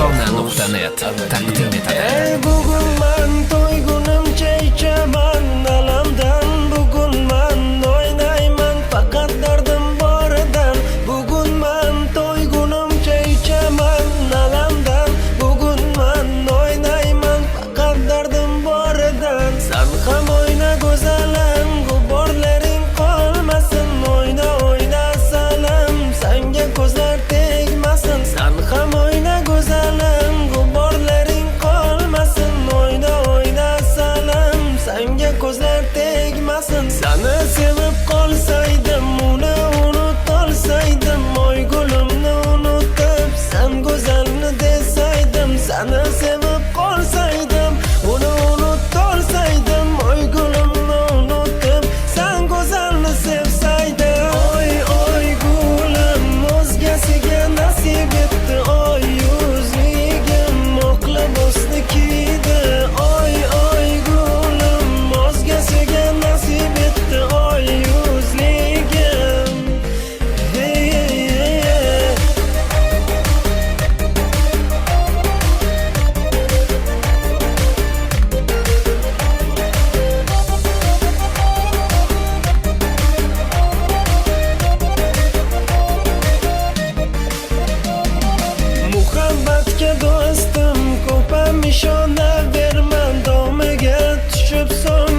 Korona.net taqdim etadi. Bugun men to'ygunimcha ichaman alamdan, bugun men o'ynayman faqat dardim boridan. Bugun men to'ygunimcha ichaman alamdan, bugun men o'ynayman faqat dardim boridan. Sen ham o'yna go'zalim, g'uborlaring qolmasin. O'yna o'yna salam, senga ko'zlar tegmasin. Sen ham o'yna go'zalim, g'uborlaring qolmasin. O'yna o'yna salam, senga ko'zlar tegmasin. Seni sevib qolsaydim, uni unutolsaydim, oy gulimni unutib sen go'zalni desaydim. Seni sevib qolsaydim, uni unutolsaydim, oy gulimni unutib sen go'zalni sevsaydim. Oy oy gulim o'zgasiga nasib etdi, oy yuzligim oqla bosni kiydi. Oy oy gulim o'zgasiga nasib etdi, oy yuzligim. Hey, hey, hey, hey. Muhabbatga do'stim ko'p ham ishonaverman, domiga tushib so'ng